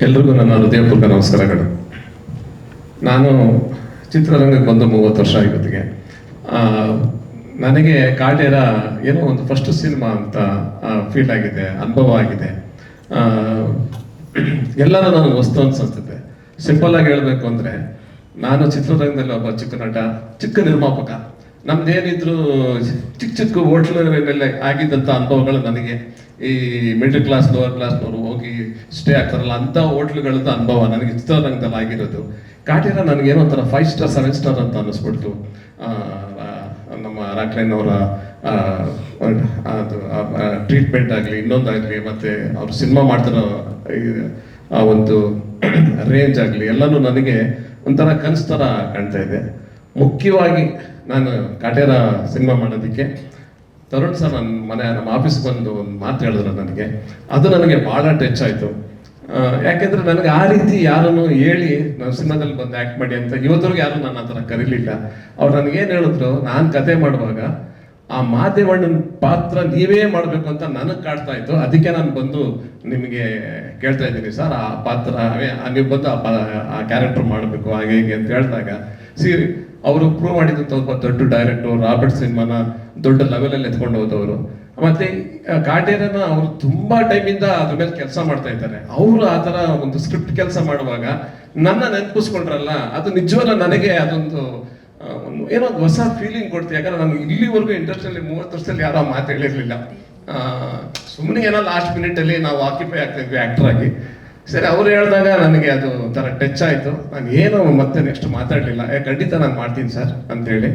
ಎಲ್ರಿಗೂ ನನ್ನ ಹೃದಯಪೂರ್ವಕ ನಮಸ್ಕಾರಗಳು. ನಾನು ಚಿತ್ರರಂಗಕ್ಕೆ ಬಂದು 30 ವರ್ಷ ಇವತ್ತಿಗೆ. ನನಗೆ ಕಾಟೇರ ಏನೋ ಒಂದು ಫಸ್ಟ್ ಸಿನಿಮಾ ಅಂತ ಫೀಲ್ ಆಗಿದೆ, ಅನುಭವ ಆಗಿದೆ. ಎಲ್ಲನೂ ನನಗೆ ವಸ್ತು ಅನ್ಸುತ್ತೆ. ಸಿಂಪಲ್ ಆಗಿ ಹೇಳಬೇಕು ಅಂದರೆ, ನಾನು ಚಿತ್ರರಂಗದಲ್ಲಿ ಒಬ್ಬ ಚಿಕ್ಕ ನಟ, ಚಿಕ್ಕ ನಿರ್ಮಾಪಕ. ನಮ್ದೇನಿದ್ರು ಚಿಕ್ಕ ಚಿಕ್ಕ ಹೋಟ್ಲಲ್ಲಿ ಆಗಿದ್ದಂಥ ಅನುಭವಗಳು ನನಗೆ ಈ ಮಿಡಲ್ ಕ್ಲಾಸ್ ಲೋವರ್ ಕ್ಲಾಸ್ನವರು ಹೋಗಿ ಸ್ಟೇ ಆಗ್ತಾರಲ್ಲ ಅಂಥ ಹೋಟ್ಲುಗಳದ್ದು ಅನುಭವ ನನಗೆ ಚಿತ್ರರಂಗದಲ್ಲಿ ಆಗಿರೋದು. ಕಾಟೇರ ನನಗೇನೋ ಒಂಥರ 5 ಸ್ಟಾರ್ 7 ಸ್ಟಾರ್ ಅಂತ ಅನ್ನಿಸ್ಬಿಡ್ತು. ನಮ್ಮ ರಾಕ್ಲೈನ್ ಅವರ ಅದು ಟ್ರೀಟ್ಮೆಂಟ್ ಆಗಲಿ, ಇನ್ನೊಂದಾಗಲಿ, ಮತ್ತು ಅವರು ಸಿನಿಮಾ ಮಾಡ್ತಿರೋ ಆ ಒಂದು ರೇಂಜ್ ಆಗಲಿ, ಎಲ್ಲನೂ ನನಗೆ ಒಂಥರ ಕನಸು ಥರ ಕಾಣ್ತಾ ಇದೆ. ಮುಖ್ಯವಾಗಿ ನಾನು ಕಾಟೇರ ಸಿನಿಮಾ ಮಾಡೋದಕ್ಕೆ ತರುಣ್ ಸರ್ ನಮ್ಮ ಆಫೀಸ್ಗೆ ಬಂದು ಒಂದು ಮಾತು ಹೇಳಿದ್ರು ನನಗೆ. ಅದು ನನಗೆ ಭಾಳ ಟಚ್ ಆಯಿತು. ಯಾಕೆಂದರೆ ನನಗೆ ಆ ರೀತಿ ಯಾರನ್ನು ಹೇಳಿ ನಾವು ಸಿನಿಮಾದಲ್ಲಿ ಬಂದು ಆ್ಯಕ್ಟ್ ಮಾಡಿ ಅಂತ ಇವತ್ತರೆಗೂ ಯಾರು ನನ್ನ ಆ ಥರ ಕರೀಲಿಲ್ಲ. ಅವ್ರು ನನಗೇನು ಹೇಳಿದ್ರು, ನಾನು ಕತೆ ಮಾಡುವಾಗ ಆ ಮಾದೇವಣ್ಣನ ಪಾತ್ರ ನೀವೇ ಮಾಡಬೇಕು ಅಂತ ನನಗೆ ಕಾಡ್ತಾ ಇತ್ತು. ಅದಕ್ಕೆ ನಾನು ಬಂದು ನಿಮಗೆ ಕೇಳ್ತಾ ಇದ್ದೀನಿ ಸರ್, ಆ ಪಾತ್ರ ನೀವು ಬಂದು ಆ ಕ್ಯಾರೆಕ್ಟರ್ ಮಾಡಬೇಕು ಹಾಗೆ ಹೀಗೆ ಅಂತ ಹೇಳಿದಾಗ, ಅವರು ಪ್ರೂವ್ ಮಾಡಿದಂಥ ಒಬ್ಬ ದೊಡ್ಡ ಡೈರೆಕ್ಟರ್, ರಾಬರ್ಟ್ ಸಿನಿಮಾನ ದೊಡ್ಡ ಲೆವೆಲಲ್ಲಿ ಎತ್ಕೊಂಡು ಹೋದವರು. ಮತ್ತೆ ಕಾಟೇರನ ಅವರು ತುಂಬಾ ಟೈಮಿಂದ ಅದ್ರ ಮೇಲೆ ಕೆಲಸ ಮಾಡ್ತಾ ಇದ್ದಾರೆ. ಅವರು ಆ ಥರ ಒಂದು ಸ್ಕ್ರಿಪ್ಟ್ ಕೆಲಸ ಮಾಡುವಾಗ ನನ್ನ ನೆನಪಿಸ್ಕೊಂಡ್ರಲ್ಲ, ಅದು ನಿಜವಲ್ಲ ನನಗೆ ಅದೊಂದು ಏನೋ ಒಂದು ಹೊಸ ಫೀಲಿಂಗ್ ಕೊಡ್ತೀವಿ. ಯಾಕಂದ್ರೆ ನನಗೆ ಇಲ್ಲಿವರೆಗೂ ಇಂಡಸ್ಟ್ರಿಯಲ್ಲಿ 30 ವರ್ಷದಲ್ಲಿ ಯಾರೋ ಮಾತು ಹೇಳಿರಲಿಲ್ಲ. ಸುಮ್ಮನೆ ಏನೋ ಲಾಸ್ಟ್ ಮಿನಿಟಲ್ಲಿ ನಾವು ಆಕ್ಯುಪೈ ಆಗ್ತಾ ಇದ್ವಿ ಆ್ಯಕ್ಟರ್ ಆಗಿ. ಸರಿ, ಅವ್ರು ಹೇಳಿದಾಗ ನನಗೆ ಅದು ಒಂಥರ ಟಚ್ ಆಯಿತು. ನಾನು ಏನು ಮತ್ತೆ ನೆಕ್ಸ್ಟ್ ಮಾತಾಡಲಿಲ್ಲ. ಖಂಡಿತ ನಾನು ಮಾಡ್ತೀನಿ ಸರ್ ಅಂತೇಳಿ.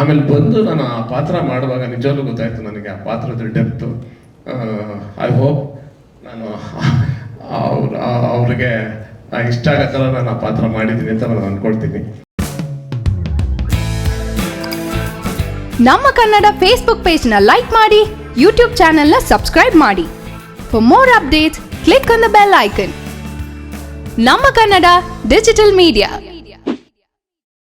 ಆಮೇಲೆ ಬಂದು ನಾನು ಆ ಪಾತ್ರ ಮಾಡುವಾಗ ನಿಜವಾಗ್ಲೂ ಗೊತ್ತಾಯಿತು ನನಗೆ ಆ ಪಾತ್ರದ ಡೆಪ್ತು. ಐ ಹೋಪ್ ನಾನು ಅವ್ರಿಗೆ ಇಷ್ಟ ಆಗೋ ಥರ ನಾನು ಆ ಪಾತ್ರ ಮಾಡಿದ್ದೀನಿ ಅಂತ ನಾನು ಅಂದ್ಕೊಳ್ತೀನಿ. ನಮ್ಮ ಕನ್ನಡ ಫೇಸ್ಬುಕ್ ಪೇಜ್ನ ಲೈಕ್ ಮಾಡಿ, ಯೂಟ್ಯೂಬ್ ಚಾನೆಲ್ನ ಸಬ್ಸ್ಕ್ರೈಬ್ ಮಾಡಿ. For more updates, click on the bell icon. ನಮ್ಮ ಕನ್ನಡ ಡಿಜಿಟಲ್ ಮೀಡಿಯಾ.